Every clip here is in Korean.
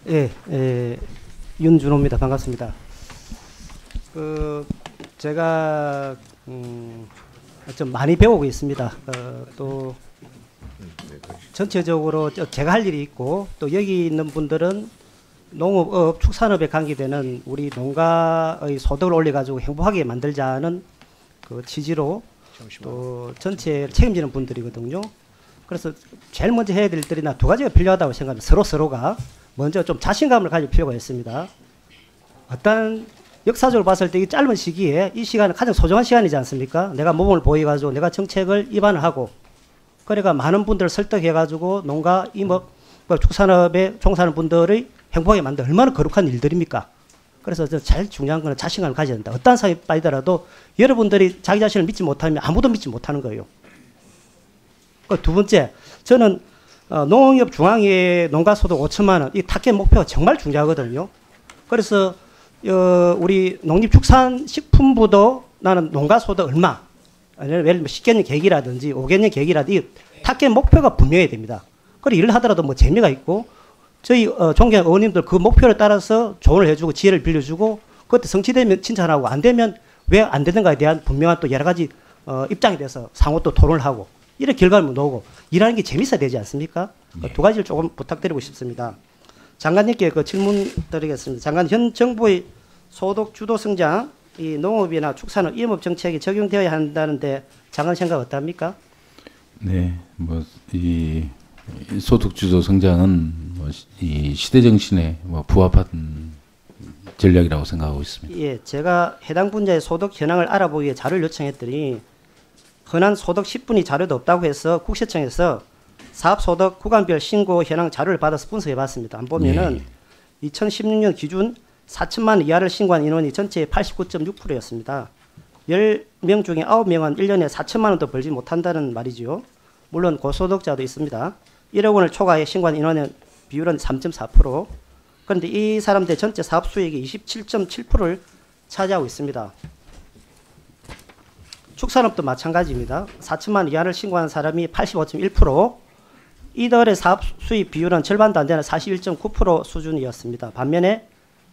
예, 윤준호입니다. 반갑습니다. 제가 좀 많이 배우고 있습니다. 또 전체적으로 제가 할 일이 있고 또 여기 있는 분들은 농업, 축산업에 관계되는 우리 농가의 소득을 올려가지고 행복하게 만들자는 그 취지로 또 전체 책임지는 분들이거든요. 그래서 제일 먼저 해야 될 일들이나 두 가지가 필요하다고 생각합니다. 서로가 먼저 좀 자신감을 가질 필요가 있습니다. 어떤 역사적으로 봤을 때 이 짧은 시기에 이 시간은 가장 소중한 시간이지 않습니까? 내가 모범을 보여가지고 내가 정책을 입안을 하고 그러니까 많은 분들을 설득해가지고 농가, 임업, 축산업에 종사하는 분들의 행복하게 만든 얼마나 거룩한 일들입니까? 그래서 제일 중요한 거는 자신감을 가져야 된다. 어떤 상황에 빠지더라도 여러분들이 자기 자신을 믿지 못하면 아무도 믿지 못하는 거예요. 두 번째, 저는 농업 중앙회 농가소득 5천만 원, 이 타겟 목표가 정말 중요하거든요. 그래서 우리 농림축산식품부도 나는 농가소득 얼마, 예를 들면 10개년 계획이라든지 5개년 계획이라든지 타겟 목표가 분명해야 됩니다. 그리고 일을 하더라도 뭐 재미가 있고 저희 존경하는 의원님들 그 목표를 따라서 조언을 해주고 지혜를 빌려주고 그때 성취되면 칭찬하고 안 되면 왜 안 되는가에 대한 분명한 또 여러 가지 입장에 대해서 상호 또 토론을 하고 이런 결과를 나오고 일하는 게 재밌어야 되지 않습니까? 네. 두 가지를 조금 부탁드리고 싶습니다. 장관님께 그 질문 드리겠습니다. 장관, 현 정부의 소득 주도 성장, 이 농업이나 축산업, 임업 정책이 적용되어야 한다는데 장관 생각 어떻습니까? 네, 이 소득 주도 성장은 이 시대 정신에 부합한 전략이라고 생각하고 있습니다. 예, 제가 해당 분야의 소득 현황을 알아보기 위해 자료를 요청했더니 흔한 소득 10분위 자료도 없다고 해서 국세청에서 사업소득 구간별 신고 현황 자료를 받아서 분석해 봤습니다. 안 보면은 2016년 기준 4천만 원 이하를 신고한 인원이 전체의 89.6%였습니다. 10명 중에 9명은 1년에 4천만 원도 벌지 못한다는 말이죠. 물론 고소득자도 있습니다. 1억 원을 초과해 신고한 인원의 비율은 3.4%. 그런데 이 사람들 전체 사업 수익이 27.7%를 차지하고 있습니다. 축산업도 마찬가지입니다. 4천만 원 이하를 신고한 사람이 85.1%, 이들의 사업 수입 비율은 절반도 안 되는 41.9% 수준이었습니다. 반면에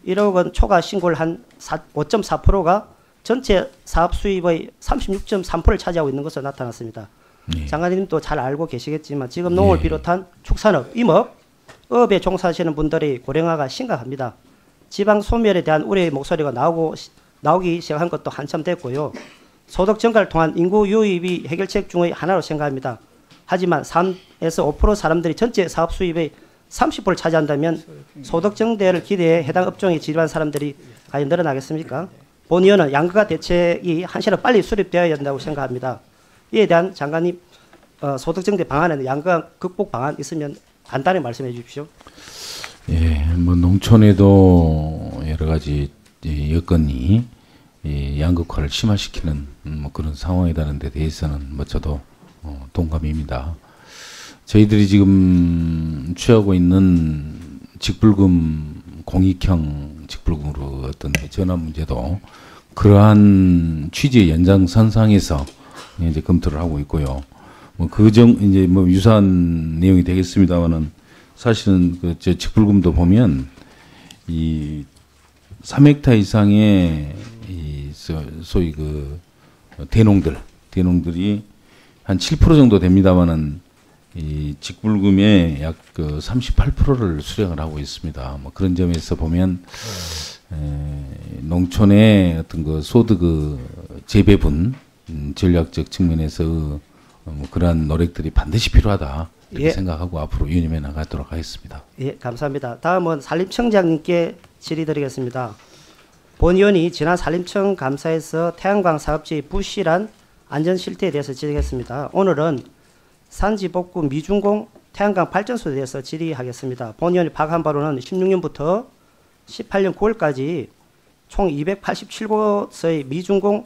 1억 원 초과 신고를 한 5.4%가 전체 사업 수입의 36.3%를 차지하고 있는 것으로 나타났습니다. 장관님도 잘 알고 계시겠지만 지금 농업을 비롯한 축산업, 임업, 업에 종사하시는 분들의 고령화가 심각합니다. 지방 소멸에 대한 우려의 목소리가 나오기 시작한 것도 한참 됐고요. 소득 증가를 통한 인구 유입이 해결책 중의 하나로 생각합니다. 하지만 3에서 5% 사람들이 전체 사업 수입의 30%를 차지한다면 소득 증대를 기대해 해당 업종에 진입한 사람들이 과연 늘어나겠습니까? 본 의원은 양극화 대책이 한시라도 빨리 수립되어야 한다고 생각합니다. 이에 대한 장관님 소득 증대 방안에는 양극화 극복 방안 있으면 간단히 말씀해 주십시오. 예, 농촌에도 여러 가지 여건이 양극화를 심화시키는 그런 상황이라는 데 대해서는 저도 동감입니다. 저희들이 지금 취하고 있는 직불금 공익형 직불금으로 어떤 전환 문제도 그러한 취지의 연장선상에서 이제 검토를 하고 있고요. 이제 유사한 내용이 되겠습니다만은 사실은 저 직불금도 보면 이 3헥타 이상의 소위 대농들이 한 7% 정도 됩니다만은 이 직불금의 약 38%를 수령을 하고 있습니다. 그런 점에서 보면 농촌의 어떤 소득 재배분 전략적 측면에서 그러한 노력들이 반드시 필요하다 이렇게 생각하고 앞으로 유념해 나가도록 하겠습니다. 예, 감사합니다. 다음은 산림청장님께 질의드리겠습니다. 본 의원이 지난 산림청 감사에서 태양광 사업지의 부실한 안전 실태에 대해서 질의했습니다. 오늘은 산지복구 미준공 태양광 발전소에 대해서 질의하겠습니다. 본 의원이 파악한 바로는 16년부터 18년 9월까지 총 287곳의 미준공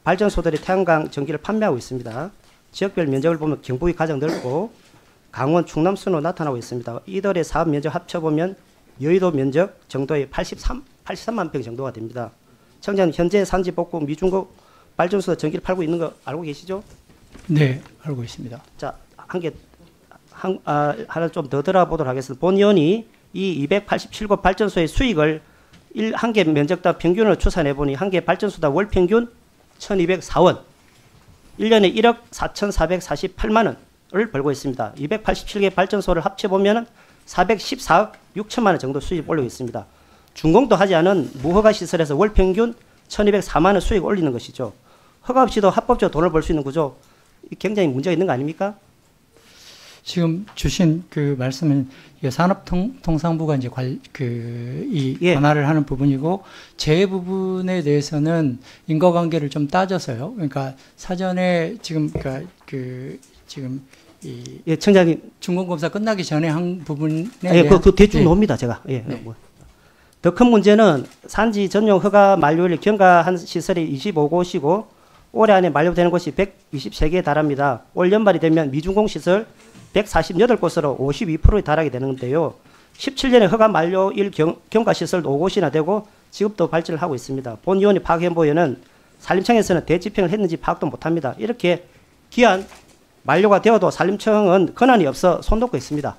발전소들이 태양광 전기를 판매하고 있습니다. 지역별 면적을 보면 경북이 가장 넓고 강원, 충남 순으로 나타나고 있습니다. 이들의 사업 면적 합쳐보면 여의도 면적 정도의 83만 평 정도가 됩니다. 청장님, 현재 산지복구 미준공 발전소 전기를 팔고 있는 거 알고 계시죠? 네, 알고 있습니다. 자, 하나 좀 더 들어보도록 하겠습니다. 본 의원이 이 287곳 발전소의 수익을 한 개 면적당 평균으로 추산해보니 한 개 발전소당 월 평균 1204원, 1년에 1억 4,448만 원을 벌고 있습니다. 287개 발전소를 합쳐보면 414억 6천만 원 정도 수익을 올리고 있습니다. 준공도 하지 않은 무허가 시설에서 월 평균 1,204만 원 수익을 올리는 것이죠. 허가 없이도 합법적으로 돈을 벌 수 있는 구조, 굉장히 문제가 있는 거 아닙니까? 지금 주신 그 말씀은 산업통상부가 이제 예. 관할을 하는 부분이고, 제 부분에 대해서는 인과관계를 좀 따져서요. 그러니까 사전에 지금 예, 청장님. 준공검사 끝나기 전에 한 부분에 예, 그 대충 예. 놉니다, 제가. 예. 네. 더 큰 문제는 산지 전용 허가 만료일 경과한 시설이 25곳이고 올해 안에 만료되는 곳이 123개에 달합니다. 올 연말이 되면 미준공 시설 148곳으로 52%에 달하게 되는데요. 17년에 허가 만료일 경과 시설도 5곳이나 되고 지급도 발전을 하고 있습니다. 본 위원이 파악해보면은 산림청에서는 대집행을 했는지 파악도 못합니다. 이렇게 기한 만료가 되어도 산림청은 권한이 없어 손 놓고 있습니다.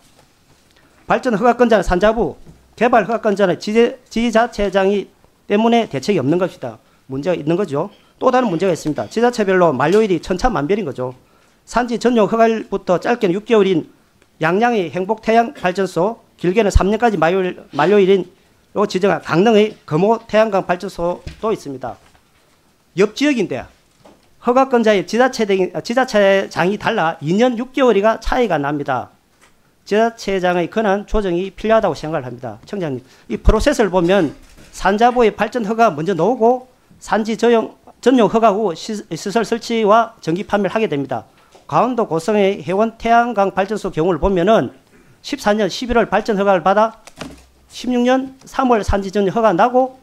발전 허가권자는 산자부, 개발 허가권자는 지자체장이 때문에 대책이 없는 것이다. 문제가 있는 거죠. 또 다른 문제가 있습니다. 지자체별로 만료일이 천차만별인 거죠. 산지 전용 허가일부터 짧게는 6개월인 양양의 행복태양발전소, 길게는 3년까지 만료일로 지정한 강릉의 금호 태양광 발전소도 있습니다. 옆 지역인데 허가권자의 지자체장이 달라 2년 6개월이가 차이가 납니다. 지자체장의 권한 조정이 필요하다고 생각을 합니다. 청장님, 이 프로세스를 보면 산자부의 발전 허가 먼저 나오고 산지 전용 허가 후 시설 설치와 전기 판매를 하게 됩니다. 강원도 고성의 해원 태양광 발전소 경우를 보면은 14년 11월 발전 허가를 받아 16년 3월 산지 전용 허가 나고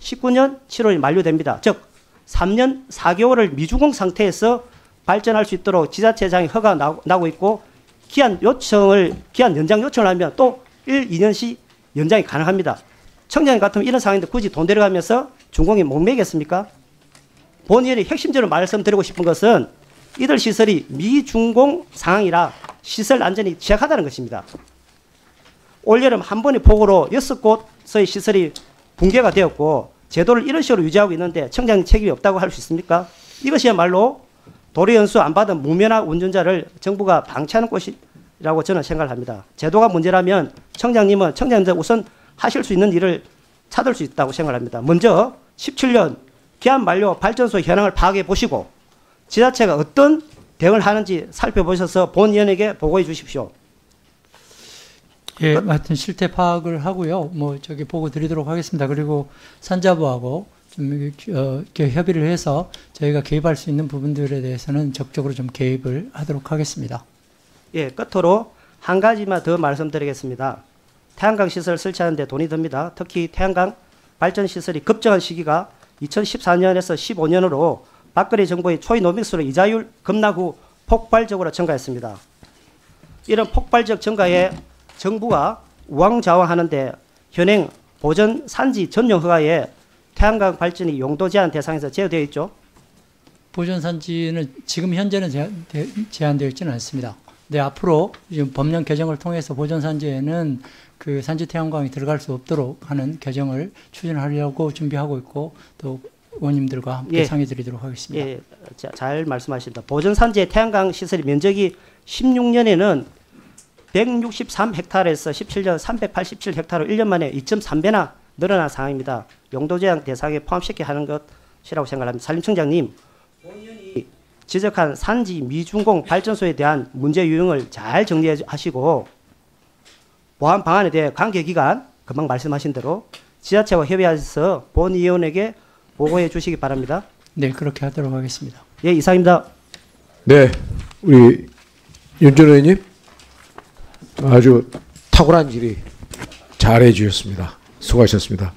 19년 7월이 만료됩니다. 즉 3년 4개월을 미주공 상태에서 발전할 수 있도록 지자체장이 허가 나고 있고 기한 연장 요청을 하면 또 1, 2년씩 연장이 가능합니다. 청장님 같으면 이런 상황인데 굳이 돈 데려가면서 준공이 못 매겠습니까? 본의원이 핵심적으로 말씀드리고 싶은 것은 이들 시설이 미준공 상황이라 시설 안전이 취약하다는 것입니다. 올여름 한 번의 폭우로 6곳의 시설이 붕괴가 되었고 제도를 이런 식으로 유지하고 있는데 청장님 책임이 없다고 할 수 있습니까? 이것이야말로 도로연수 안 받은 무면허 운전자를 정부가 방치하는 것이라고 저는 생각을 합니다. 제도가 문제라면 청장님은 우선 하실 수 있는 일을 찾을 수 있다고 생각을 합니다. 먼저 17년 기한 만료 발전소 현황을 파악해 보시고 지자체가 어떤 대응을 하는지 살펴보셔서 본위원에게 보고해 주십시오. 예, 하여튼 실태 파악을 하고요. 보고 드리도록 하겠습니다. 그리고 산자부하고 좀 협의를 해서 저희가 개입할 수 있는 부분들에 대해서는 적극적으로 좀 개입을 하도록 하겠습니다. 예, 끝으로 한 가지만 더 말씀드리겠습니다. 태양광 시설 설치하는데 돈이 듭니다. 특히 태양광 발전 시설이 급증한 시기가 2014년에서 15년으로 박근혜 정부의 초이노믹스로 이자율 급락 후 폭발적으로 증가했습니다. 이런 폭발적 증가에 정부가 우왕좌왕하는데 현행 보전 산지 전용 허가에 태양광 발전이 용도 제한 대상에서 제어되어 있죠. 보전 산지는 지금 현재는 제한되어 있지는 않습니다. 근데 앞으로 지금 법령 개정을 통해서 보전 산지에는 그 산지 태양광이 들어갈 수 없도록 하는 개정을 추진하려고 준비하고 있고 또 의원님들과 함께 상의 드리도록 하겠습니다. 예, 잘 말씀하십니다. 보전 산지의 태양광 시설이 면적이 16년에는 163헥타르에서 17년 387헥타르로 1년 만에 2.3배나 늘어난 상황입니다. 용도 제한 대상에 포함시켜 하는 것이라고 생각합니다. 산림청장님, 본위원이 지적한 산지 미준공 발전소에 대한 문제 유형을 잘 정리하시고 보완 방안에 대해 관계기관 금방 말씀하신 대로 지자체와 협의해서 본위원에게 보고해 주시기 바랍니다. 네, 그렇게 하도록 하겠습니다. 예, 이상입니다. 네, 우리 윤전 의원님 아주 탁월한 질의 잘해 주셨습니다. 수고하셨습니다.